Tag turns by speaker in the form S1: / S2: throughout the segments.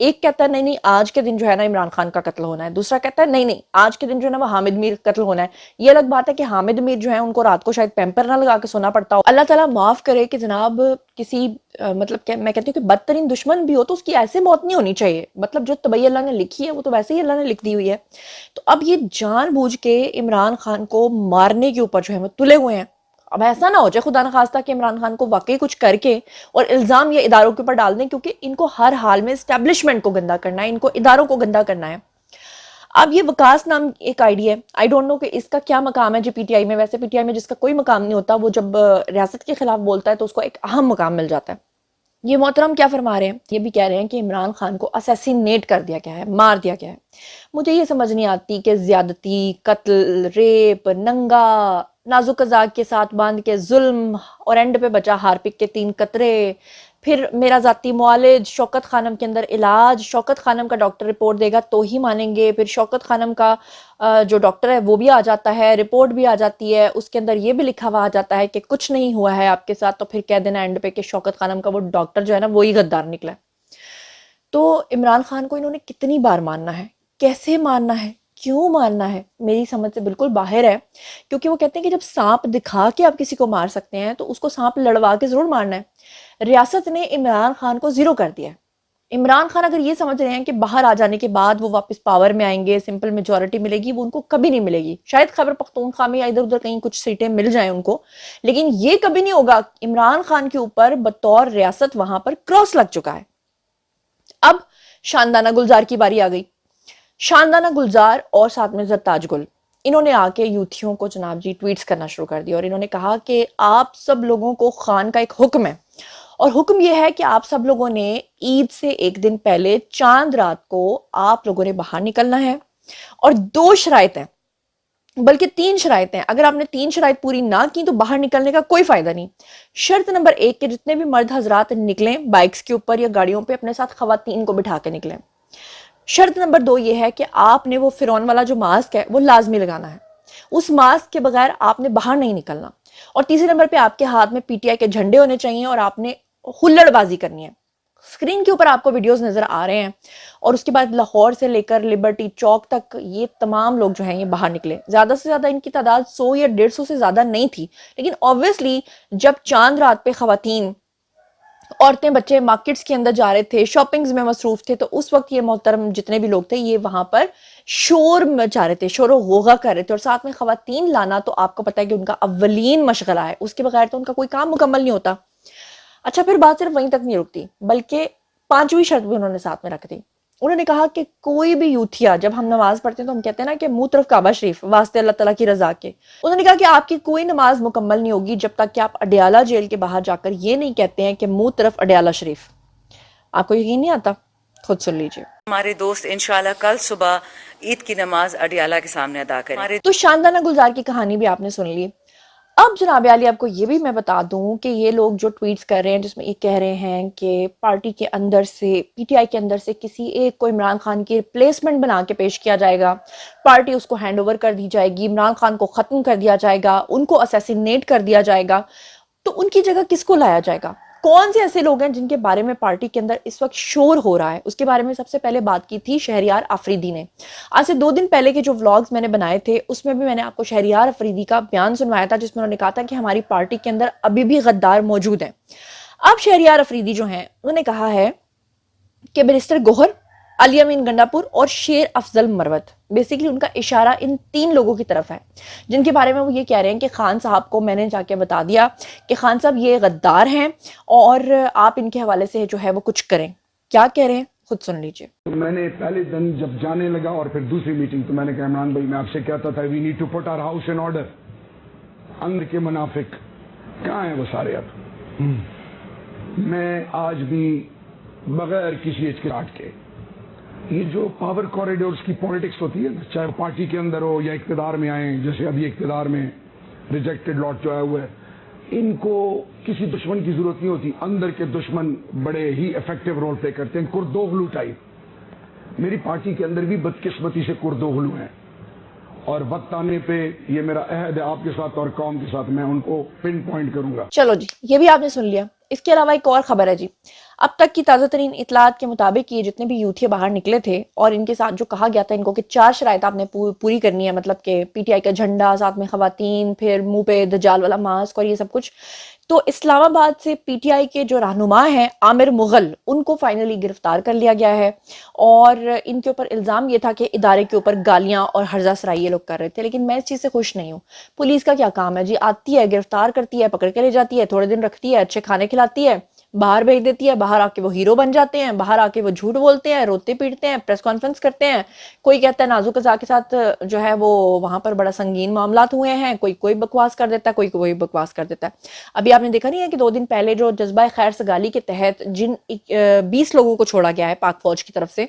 S1: ایک کہتا ہے نہیں نہیں آج کے دن جو ہے نا عمران خان کا قتل ہونا ہے, دوسرا کہتا ہے نہیں نہیں آج کے دن جو ہے نا وہ حامد میر قتل ہونا ہے. یہ الگ بات ہے کہ حامد میر جو ہے ان کو رات کو شاید پیمپر نہ لگا کے سونا پڑتا ہو. اللہ تعالیٰ معاف کرے کہ جناب کسی مطلب کہ میں کہتی ہوں کہ بدترین دشمن بھی ہو تو اس کی ایسے موت نہیں ہونی چاہیے. مطلب جو طبعی اللہ نے لکھی ہے وہ تو ویسے ہی اللہ نے لکھ دی ہوئی ہے. تو اب یہ جان بوجھ کے عمران خان کو مارنے کے اوپر جو ہے وہ تلے ہوئے ہیں. اب ایسا نہ ہو جائے خدا نخواستہ کہ عمران خان کو واقعی کچھ کر کے اور الزام یہ اداروں کے اوپر ڈال دیں, کیونکہ ان کو ہر حال میں اسٹیبلشمنٹ کو گندا کرنا ہے, ان کو اداروں کو گندا کرنا ہے. اب یہ وکاس نام ایک آئی ڈی ہے, آئی ڈونٹ نو کہ اس کا کیا مقام ہے جی پی ٹی آئی میں. ویسے پی ٹی آئی میں جس کا کوئی مقام نہیں ہوتا وہ جب ریاست کے خلاف بولتا ہے تو اس کو ایک اہم مقام مل جاتا ہے. یہ محترم کیا فرما رہے ہیں, یہ بھی کہہ رہے ہیں کہ عمران خان کو اسیسینیٹ کر دیا گیا ہے, مار دیا گیا ہے. مجھے یہ سمجھ نہیں آتی کہ زیادتی, قتل, ریپ, ننگا نازک ازاگ کے ساتھ باندھ کے ظلم اور اینڈ پہ بچا ہارپک کے 3 قطرے, پھر میرا ذاتی معالج شوکت خانم کے اندر علاج, شوکت خانم کا ڈاکٹر رپورٹ دے گا تو ہی مانیں گے. پھر شوکت خانم کا جو ڈاکٹر ہے وہ بھی آ جاتا ہے, رپورٹ بھی آ جاتی ہے, اس کے اندر یہ بھی لکھا ہوا آ جاتا ہے کہ کچھ نہیں ہوا ہے آپ کے ساتھ, تو پھر کہہ دینا اینڈ پہ کہ شوکت خانم کا وہ ڈاکٹر جو ہے نا وہی غدار نکلا ہے. تو عمران خان کو انہوں نے کتنی بار ماننا ہے, کیسے ماننا ہے, کیوں ماننا ہے, میری سمجھ سے بالکل باہر ہے. کیونکہ وہ کہتے ہیں کہ جب سانپ دکھا کے آپ کسی کو مار سکتے ہیں تو اس کو سانپ لڑوا کے ضرور مارنا ہے. ریاست نے عمران خان کو زیرو کر دیا ہے. عمران خان اگر یہ سمجھ رہے ہیں کہ باہر آ جانے کے بعد وہ واپس پاور میں آئیں گے, سمپل میجورٹی ملے گی, وہ ان کو کبھی نہیں ملے گی. شاید خیبر پختونخوا میں یا ادھر ادھر کہیں کچھ سیٹیں مل جائیں ان کو, لیکن یہ کبھی نہیں ہوگا. عمران خان کے اوپر بطور ریاست وہاں پر کراس لگ چکا ہے. اب شاندانہ گلزار کی باری آ گئی. شاندانہ گلزار اور ساتھ میں زرتاج گل, انہوں نے آ کے یوتھیوں کو جناب جی ٹویٹس کرنا شروع کر دیا, اور انہوں نے کہا کہ آپ سب لوگوں کو خان کا ایک حکم ہے, اور حکم یہ ہے کہ آپ سب لوگوں نے عید سے ایک دن پہلے چاند رات کو آپ لوگوں نے باہر نکلنا ہے. اور 2 شرائط ہیں, بلکہ 3 شرائط ہیں. اگر آپ نے 3 شرائط پوری نہ کی تو باہر نکلنے کا کوئی فائدہ نہیں. شرط نمبر 1 کہ جتنے بھی مرد حضرات نکلیں بائکس کے اوپر یا گاڑیوں پہ اپنے ساتھ خواتین کو بٹھا کے نکلیں. شرط نمبر 2 یہ ہے کہ آپ نے وہ فرعون والا جو ماسک ہے وہ لازمی لگانا ہے, اس ماسک کے بغیر آپ نے باہر نہیں نکلنا. اور تیسرے نمبر پہ آپ کے ہاتھ میں پی ٹی آئی کے جھنڈے ہونے چاہیے, اور آپ نے ہلڑ بازی کرنی ہے. اسکرین کے اوپر آپ کو ویڈیوز نظر آ رہے ہیں, اور اس کے بعد لاہور سے لے کر لبرٹی چوک تک یہ تمام لوگ جو ہیں یہ باہر نکلے. زیادہ سے زیادہ ان کی تعداد 100 یا 150 سے زیادہ نہیں تھی, لیکن obviously جب چاند رات پہ خواتین, عورتیں, بچے مارکیٹس کے اندر جا رہے تھے, شاپنگز میں مصروف تھے, تو اس وقت یہ محترم جتنے بھی لوگ تھے یہ وہاں پر شور مچا رہے تھے, شور و غوغا کر رہے تھے. اور ساتھ میں خواتین لانا تو آپ کو پتہ ہے کہ ان کا اولین مشغلہ ہے, اس کے بغیر تو ان کا کوئی کام مکمل نہیں ہوتا. اچھا پھر بات صرف وہیں تک نہیں رکتی, بلکہ 5ویں شرط بھی انہوں نے ساتھ میں رکھ دی. انہوں نے کہا کہ کوئی بھی یوتھیا, جب ہم نماز پڑھتے ہیں تو ہم کہتے ہیں نا کہ منہ طرف کعبہ شریف واسطے اللہ تعالیٰ کی رضا کے. انہوں نے کہا کہ آپ کی کوئی نماز مکمل نہیں ہوگی جب تک کہ آپ اڈیالہ جیل کے باہر جا کر یہ نہیں کہتے ہیں کہ منہ طرف اڈیالہ شریف. آپ کو یقین نہیں آتا؟ خود سن لیجئے.
S2: ہمارے دوست انشاءاللہ کل صبح عید کی نماز اڈیالہ کے سامنے ادا کریں.
S1: تو شاندانہ گلزار کی کہانی بھی آپ نے سن لی. اب جناب عالی آپ کو یہ بھی میں بتا دوں کہ یہ لوگ جو ٹویٹس کر رہے ہیں جس میں یہ کہہ رہے ہیں کہ پارٹی کے اندر سے, پی ٹی آئی کے اندر سے کسی ایک کو عمران خان کی ریپلیسمنٹ بنا کے پیش کیا جائے گا, پارٹی اس کو ہینڈ اوور کر دی جائے گی, عمران خان کو ختم کر دیا جائے گا, ان کو اسیسینیٹ کر دیا جائے گا, تو ان کی جگہ کس کو لایا جائے گا؟ کون سے ایسے لوگ ہیں جن کے بارے میں پارٹی کے اندر اس وقت شور ہو رہا ہے؟ اس کے بارے میں سب سے پہلے بات کی تھی شہریار آفریدی نے. آج سے 2 دن پہلے کے جو ولاگز میں نے بنائے تھے اس میں بھی میں نے آپ کو شہریار آفریدی کا بیان سنوایا تھا, جس میں انہوں نے کہا تھا کہ ہماری پارٹی کے اندر ابھی بھی غدار موجود ہیں. اب شہریار آفریدی جو ہیں انہوں نے کہا ہے کہ بیرسٹر گوہر, علی امین گنڈاپور اور شیر افضل مروت, بیسیکلی ان کا اشارہ ان 3 لوگوں کی طرف ہے جن کے بارے میں وہ یہ کہہ رہے ہیں کہ خان صاحب کو میں نے جا کے بتا دیا کہ خان صاحب یہ غدار ہیں اور آپ ان کے حوالے سے جو ہے وہ کچھ کریں. کیا کہہ رہے ہیں خود سن لیجئے.
S3: میں نے پہلے دن جب جانے لگا اور پھر دوسری میٹنگ تو میں نے کہا عمران بھائی میں آپ سے کہتا تھا we need to put our house in order. اندر کے منافق کہاں ہیں وہ سارے؟ اب میں آج بھی بغیر کسی ہچکچاہٹ کے یہ جو پاور کوریڈورز کی پولیٹکس ہوتی ہے نا, چاہے پارٹی کے اندر ہو یا اقتدار میں آئیں, جیسے ابھی اقتدار میں ریجیکٹڈ لاٹ جو آیا ہوا ہے, ان کو کسی دشمن کی ضرورت نہیں ہوتی. اندر کے دشمن بڑے ہی افیکٹو رول پلے کرتے ہیں, کردوغلو ٹائپ. میری پارٹی کے اندر بھی بدقسمتی سے کردوغلو ہیں, اور وقت آنے پہ یہ میرا عہد ہے آپ کے ساتھ اور قوم کے ساتھ, میں ان کو پن پوائنٹ کروں گا.
S1: چلو جی, یہ بھی آپ نے سن لیا. اس کے علاوہ ایک اور خبر ہے جی. اب تک کی تازہ ترین اطلاعات کے مطابق یہ جتنے بھی یوتھیے باہر نکلے تھے اور ان کے ساتھ جو کہا گیا تھا ان کو کہ 4 شرائط آپ نے پوری کرنی ہے، مطلب کہ پی ٹی آئی کا جھنڈا، ساتھ میں خواتین، پھر منہ پہ دجال والا ماسک اور یہ سب کچھ، تو اسلام آباد سے پی ٹی آئی کے جو رہنما ہیں عامر مغل، ان کو فائنلی گرفتار کر لیا گیا ہے، اور ان کے اوپر الزام یہ تھا کہ ادارے کے اوپر گالیاں اور ہرزہ سرائی یہ لوگ کر رہے تھے۔ لیکن میں اس چیز سے خوش نہیں ہوں۔ پولیس کا کیا کام ہے جی؟ آتی ہے، گرفتار کرتی ہے، پکڑ کے لے جاتی ہے، تھوڑے دن رکھتی ہے، اچھے کھانے کھلاتی ہے، باہر بھیج دیتی ہے، باہر آ کے وہ ہیرو بن جاتے ہیں، باہر آ کے وہ جھوٹ بولتے ہیں، روتے پیٹتے ہیں، پریس کانفرنس کرتے ہیں، کوئی کہتا ہے نازو قزا کے ساتھ جو ہے وہ وہاں پر بڑا سنگین معاملات ہوئے ہیں، کوئی بکواس کر دیتا ہے، کوئی بکواس کر دیتا ہے۔ ابھی آپ نے دیکھا نہیں ہے کہ 2 دن پہلے جو جذبہ خیر سگالی کے تحت جن 20 لوگوں کو چھوڑا گیا ہے پاک فوج کی طرف سے،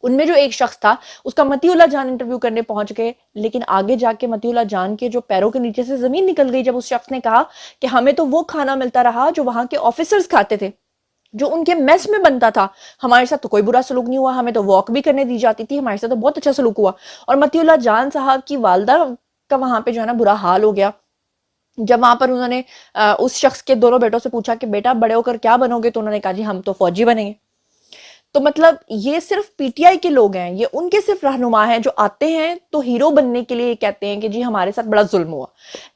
S1: ان میں جو ایک شخص تھا اس کا متی اللہ جان انٹرویو کرنے پہنچ گئے، لیکن آگے جا کے متی اللہ جان کے جو پیروں کے نیچے سے زمین نکل گئی جب اس شخص نے کہا کہ ہمیں تو وہ کھانا ملتا رہا جو وہاں کے آفیسرز کھاتے تھے، جو ان کے میس میں بنتا تھا، ہمارے ساتھ تو کوئی برا سلوک نہیں ہوا، ہمیں تو واک بھی کرنے دی جاتی تھی، ہمارے ساتھ تو بہت اچھا سلوک ہوا۔ اور متی اللہ جان صاحب کی والدہ کا وہاں پہ جو ہے نا برا حال ہو گیا جب وہاں پر انہوں نے اس شخص کے دونوں بیٹوں سے پوچھا کہ بیٹا بڑے ہو کر کیا بنو گے، تو انہوں نے کہا جی ہم تو فوجی بنیں گے۔ تو مطلب یہ صرف پی ٹی آئی کے لوگ ہیں، یہ ان کے صرف رہنما ہیں جو آتے ہیں تو ہیرو بننے کے لیے کہتے ہیں کہ جی ہمارے ساتھ بڑا ظلم ہوا۔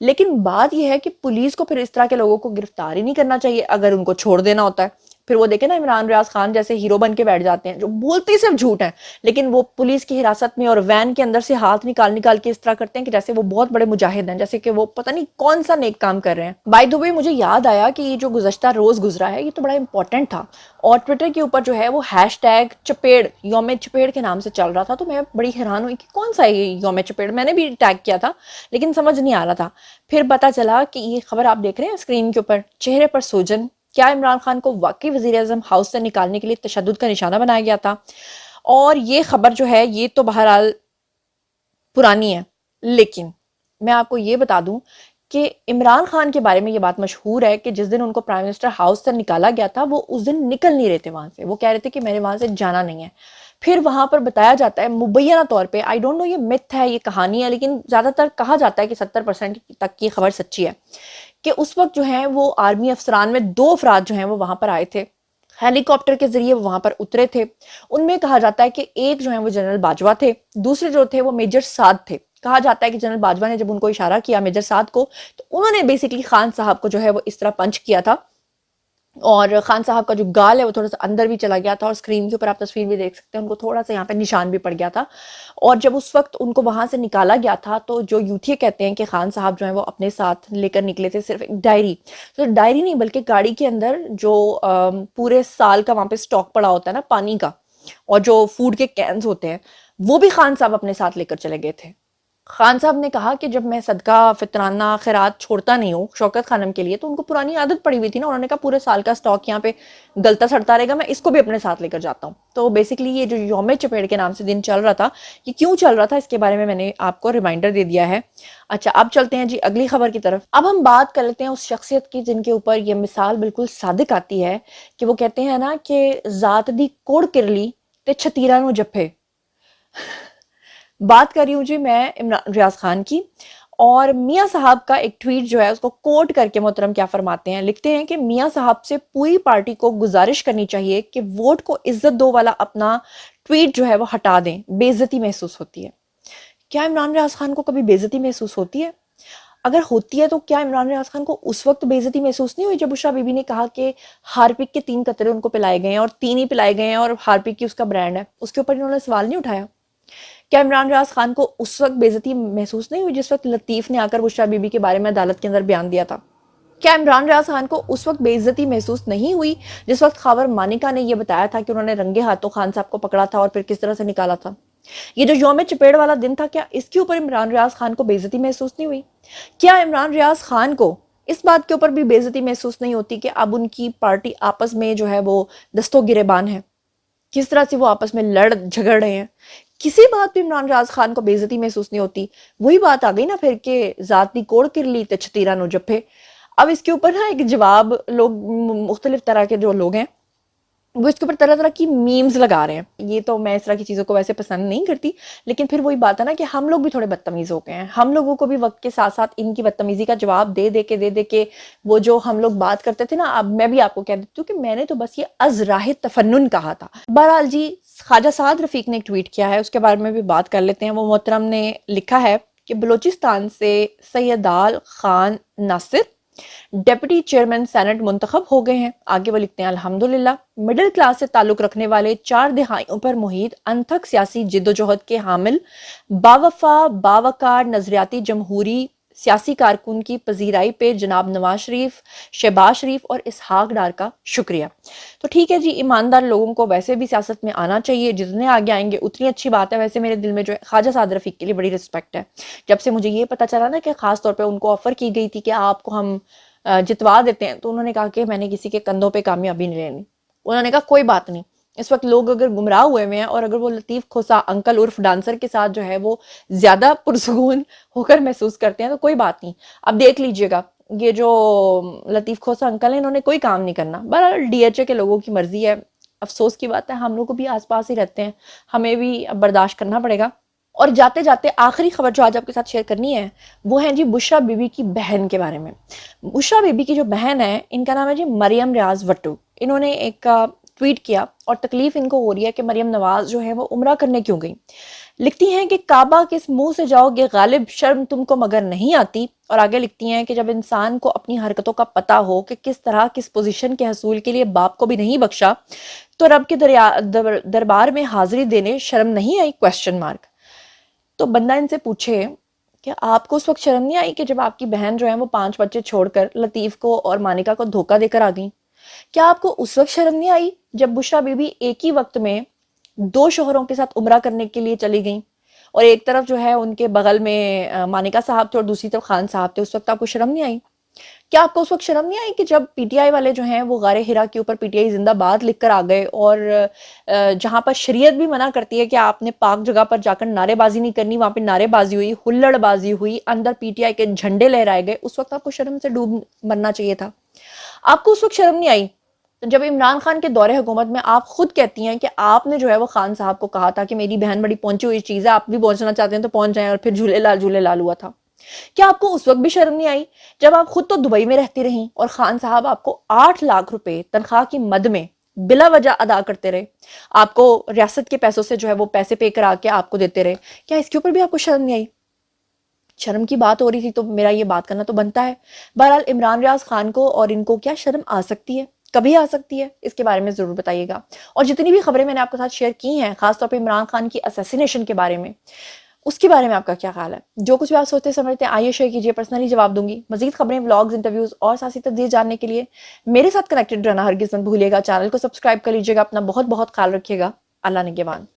S1: لیکن بات یہ ہے کہ پولیس کو پھر اس طرح کے لوگوں کو گرفتار ہی نہیں کرنا چاہیے، اگر ان کو چھوڑ دینا ہوتا ہے۔ پھر وہ دیکھیں نا عمران ریاض خان جیسے ہیرو بن کے بیٹھ جاتے ہیں، جو بولتے صرف جھوٹ ہیں، لیکن وہ پولیس کی حراست میں اور وین کے اندر سے ہاتھ نکال کے اس طرح کرتے ہیں کہ جیسے وہ بہت بڑے مجاہد ہیں، جیسے کہ وہ پتہ نہیں کون سا نیک کام کر رہے ہیں۔ بائی دی وے مجھے یاد آیا کہ یہ جو گزشتہ روز گزرا ہے یہ تو بڑا امپورٹنٹ تھا، اور ٹویٹر کے اوپر جو ہے وہ ہیش ٹیگ چپیڑ، یوم چپیڑ کے نام سے چل رہا تھا، تو میں بڑی حیران ہوئی کہ کون سا ہے یہ یوم چپیڑ۔ میں نے بھی ٹیگ کیا تھا لیکن سمجھ نہیں آ رہا تھا۔ پھر پتا چلا کہ یہ خبر آپ دیکھ رہے ہیں اسکرین کے اوپر، چہرے پر سوجن، کیا عمران خان کو واقعی وزیر اعظم ہاؤس سے نکالنے کے لیے تشدد کا نشانہ بنایا گیا تھا؟ اور یہ خبر جو ہے یہ تو بہرحال پرانی ہے، لیکن میں آپ کو یہ بتا دوں کہ عمران خان کے بارے میں یہ بات مشہور ہے کہ جس دن ان کو پرائم منسٹر ہاؤس سے نکالا گیا تھا وہ اس دن نکل نہیں رہے تھے وہاں سے، وہ کہہ رہے تھے کہ میرے وہاں سے جانا نہیں ہے۔ پھر وہاں پر بتایا جاتا ہے مبینہ طور پہ، آئی ڈونٹ نو یہ متھ ہے یہ کہانی ہے، لیکن زیادہ تر کہا جاتا ہے کہ 70% تک کی خبر سچی ہے، کہ اس وقت جو ہیں وہ آرمی افسران میں 2 افراد جو ہیں وہ وہاں پر آئے تھے، ہیلی کاپٹر کے ذریعے وہ وہاں پر اترے تھے۔ ان میں کہا جاتا ہے کہ ایک جو ہیں وہ جنرل باجوہ تھے، دوسرے جو تھے وہ میجر سعد تھے۔ کہا جاتا ہے کہ جنرل باجوہ نے جب ان کو اشارہ کیا میجر سعد کو، تو انہوں نے بیسیکلی خان صاحب کو جو ہے وہ اس طرح پنچ کیا تھا، اور خان صاحب کا جو گال ہے وہ تھوڑا سا اندر بھی چلا گیا تھا، اور اسکرین کے اوپر آپ تصویر بھی دیکھ سکتے ہیں، ان کو تھوڑا سا یہاں پہ نشان بھی پڑ گیا تھا۔ اور جب اس وقت ان کو وہاں سے نکالا گیا تھا تو جو یوتھیے کہتے ہیں کہ خان صاحب جو ہیں وہ اپنے ساتھ لے کر نکلے تھے صرف ایک ڈائری، تو ڈائری نہیں بلکہ گاڑی کے اندر جو پورے سال کا وہاں پہ سٹاک پڑا ہوتا ہے نا پانی کا، اور جو فوڈ کے کینز ہوتے ہیں، وہ بھی خان صاحب اپنے ساتھ لے کر چلے گئے تھے۔ خان صاحب نے کہا کہ جب میں صدقہ فطرانہ خیرات چھوڑتا نہیں ہوں شوکت خانم کے لیے، تو ان کو پرانی عادت پڑی ہوئی تھی نا، انہوں نے کہا پورے سال کا سٹاک یہاں پہ گلتا سڑتا رہے گا، میں اس کو بھی اپنے ساتھ لے کر جاتا ہوں۔ تو بیسیکلی یہ جو یوم چپیڑ کے نام سے دن چل رہا تھا، یہ کیوں چل رہا تھا اس کے بارے میں نے آپ کو ریمائنڈر دے دیا ہے۔ اچھا اب چلتے ہیں جی اگلی خبر کی طرف۔ اب ہم بات کر لیتے ہیں اس شخصیت کی جن کے اوپر یہ مثال بالکل صادق آتی ہے، کہ وہ کہتے ہیں نا کہ ذات دی کوڑ کرلی تے چھتیرا نو جپے۔ بات کر رہی ہوں جی میں عمران ریاض خان کی، اور میاں صاحب کا ایک ٹویٹ جو ہے اس کو کوٹ کر کے محترم کیا فرماتے ہیں، لکھتے ہیں کہ میاں صاحب سے پوری پارٹی کو گزارش کرنی چاہیے کہ ووٹ کو عزت دو والا اپنا ٹویٹ جو ہے وہ ہٹا دیں، بے عزتی محسوس ہوتی ہے۔ کیا عمران ریاض خان کو کبھی بے عزتی محسوس ہوتی ہے؟ اگر ہوتی ہے تو کیا عمران ریاض خان کو اس وقت بے عزتی محسوس نہیں ہوئی جب بشریٰ بی بی نے کہا کہ ہارپک کے 3 قطرے ان کو پلائے گئے ہیں، اور 3 ہی پلائے گئے ہیں، اور ہارپک کی اس کا برانڈ ہے، اس کے اوپر انہوں نے سوال نہیں اٹھایا؟ کیا عمران ریاض خان کو اس وقت بے عزتی محسوس نہیں ہوئی جس وقت لطیف نے آ کر بشریٰ بی بی کے بارے میں عدالت کے اندر بیان دیا تھا؟ کیا عمران ریاض خان کو اس وقت بے عزتی محسوس نہیں ہوئی جس وقت خاور مانیکا نے یہ بتایا تھا کہ انہوں نے رنگے ہاتھوں خان صاحب کو پکڑا تھا اور پھر کس طرح سے نکالا تھا؟ یہ جو یوم چپیڑ والا دن تھا، کیا اس کے اوپر عمران ریاض خان کو بے عزتی محسوس نہیں ہوئی؟ کیا عمران ریاض خان کو اس بات کے اوپر بھی بے عزتی محسوس نہیں ہوتی کہ اب ان کی پارٹی آپس میں جو ہے وہ دستوں گریبان ہے، کس طرح سے وہ آپس میں لڑ جھگڑ رہے ہیں؟ کسی بات پہ عمران ریاض خان کو بے عزتی محسوس نہیں ہوتی۔ وہی بات آ گئی نا پھر کہ ذات دی کوڑ کرلی تے چھتیرا نو جپے۔ اب اس کے اوپر نا ایک جواب لوگ مختلف طرح کے جو لوگ ہیں وہ اس کے اوپر طرح طرح کی میمز لگا رہے ہیں. یہ تو میں اس طرح کی چیزوں کو ویسے پسند نہیں کرتی, لیکن پھر وہی بات ہے نا کہ ہم لوگ بھی تھوڑے بدتمیز ہو گئے ہیں. ہم لوگوں کو بھی وقت کے ساتھ ساتھ ان کی بدتمیزی کا جواب دے دے کے وہ جو ہم لوگ بات کرتے تھے نا, اب میں بھی آپ کو کہہ دیتی ہوں کہ میں نے تو بس یہ از راہ تفنن کہا تھا. بہرحال جی, خواجہ سعد رفیق نے ایک ٹویٹ کیا ہے, اس کے بارے میں بھی بات کر لیتے ہیں. وہ محترم نے لکھا ہے کہ بلوچستان سے سیدال خان ناصر ڈیپٹی چیئرمین سینٹ منتخب ہو گئے ہیں. آگے وہ لکھتے ہیں الحمدللہ مڈل کلاس سے تعلق رکھنے والے 4 دہائیوں پر محیط انتھک سیاسی جدوجہد کے حامل باوفا باوقار نظریاتی جمہوری سیاسی کارکن کی پذیرائی پہ جناب نواز شریف, شہباز شریف اور اسحاق ڈار کا شکریہ. تو ٹھیک ہے جی, ایماندار لوگوں کو ویسے بھی سیاست میں آنا چاہیے, جتنے آگے آئیں گے اتنی اچھی بات ہے. ویسے میرے دل میں جو ہے خواجہ سعد رفیق کے لیے بڑی رسپیکٹ ہے. جب سے مجھے یہ پتا چلا نا کہ خاص طور پہ ان کو آفر کی گئی تھی کہ آپ کو ہم جتوا دیتے ہیں, تو انہوں نے کہا کہ میں نے کسی کے کندھوں پہ کامیابی نہیں لینی. انہوں نے کہا کوئی بات نہیں, اس وقت لوگ اگر گمراہ ہوئے ہوئے ہیں اور اگر وہ لطیف کھوسا انکل عرف ڈانسر کے ساتھ جو ہے وہ زیادہ پرسکون ہو کر محسوس کرتے ہیں, تو کوئی بات نہیں. اب دیکھ لیجئے گا, یہ جو لطیف کھوسا انکل ہیں انہوں نے کوئی کام نہیں کرنا. بہرحال ڈی ایچ اے کے لوگوں کی مرضی ہے. افسوس کی بات ہے, ہم لوگ کو بھی آس پاس ہی رہتے ہیں, ہمیں بھی اب برداشت کرنا پڑے گا. اور جاتے جاتے آخری خبر جو آج آپ کے ساتھ شیئر کرنی ہے وہ ہے جی بشرا بی بی کی بہن کے بارے میں. بشرا بی بی کی جو بہن ہے, ان کا نام ہے جی مریم ریاض وٹو. انہوں نے ایک ٹویٹ کیا اور تکلیف ان کو ہو رہی ہے کہ مریم نواز جو ہے وہ عمرہ کرنے کیوں گئی. لکھتی ہیں کہ کعبہ کس منہ سے جاؤ گے غالب, شرم تم کو مگر نہیں آتی. اور آگے لکھتی ہیں کہ جب انسان کو اپنی حرکتوں کا پتہ ہو کہ کس طرح کس پوزیشن کے حصول کے لیے باپ کو بھی نہیں بخشا, تو رب کے دربار میں حاضری دینے شرم نہیں آئی؟ Question mark. تو بندہ ان سے پوچھے کہ آپ کو اس وقت شرم نہیں آئی کہ جب آپ کی بہن جو ہے وہ 5 بچے چھوڑ کر لطیف کو اور مانکا کو دھوکہ دے کر آ گئیں؟ کیا آپ کو اس وقت شرم نہیں آئی جب بشرا بی بی ایک ہی وقت میں 2 شوہروں کے ساتھ عمرہ کرنے کے لیے چلی گئیں, اور ایک طرف جو ہے ان کے بغل میں مانکا صاحب تھے اور دوسری طرف خان صاحب تھے؟ اس وقت آپ کو شرم نہیں آئی؟ کیا آپ کو اس وقت شرم نہیں آئی کہ جب پی ٹی آئی والے جو ہیں وہ غار ہرا کے اوپر پی ٹی آئی زندہ باد لکھ کر آ گئے, اور جہاں پر شریعت بھی منع کرتی ہے کہ آپ نے پاک جگہ پر جا کر نعرے بازی نہیں کرنی, وہاں پہ نعرے بازی ہوئی, ہلڑ بازی ہوئی, اندر پی ٹی آئی کے جھنڈے لہرائے گئے؟ اس وقت آپ کو شرم سے ڈوب مرنا چاہیے تھا. آپ کو اس وقت شرم نہیں آئی جب عمران خان کے دور حکومت میں آپ خود کہتی ہیں کہ آپ نے جو ہے وہ خان صاحب کو کہا تھا کہ میری بہن بڑی پہنچی ہوئی چیز ہے, آپ بھی پہنچنا چاہتے ہیں تو پہنچ جائیں, اور پھر جھولے لال ہوا تھا؟ کیا آپ کو اس وقت بھی شرم نہیں آئی جب آپ خود تو دبئی میں رہتی رہیں اور خان صاحب آپ کو 8 لاکھ روپے تنخواہ کی مد میں بلا وجہ ادا کرتے رہے, آپ کو ریاست کے پیسوں سے جو ہے وہ پیسے پے کرا کے آپ کو دیتے رہے؟ کیا اس کے اوپر بھی آپ کو شرم نہیں آئی؟ شرم کی بات ہو رہی تھی تو میرا یہ بات کرنا تو بنتا ہے. بہرحال عمران ریاض خان کو اور ان کو کیا شرم آ سکتی ہے, کبھی آ سکتی ہے؟ اس کے بارے میں ضرور بتائیے گا. اور جتنی بھی خبریں میں نے آپ کے ساتھ شیئر کی ہیں, خاص طور پہ عمران خان کی اسیسینیشن کے بارے میں, اس کے بارے میں آپ کا کیا خیال ہے؟ جو کچھ بھی آپ سوچتے سمجھتے ہیں آئیے شیئر کیجیے, پرسنلی جواب دوں گی. مزید خبریں, ولاگز, انٹرویوز اور سیاسی تجزیے جاننے کے لیے میرے ساتھ کنیکٹڈ رہنا ہرگز مت بھولیے گا. چینل کو سبسکرائب کر لیجیے گا. اپنا بہت بہت خیال رکھیے گا. اللہ نگہبان.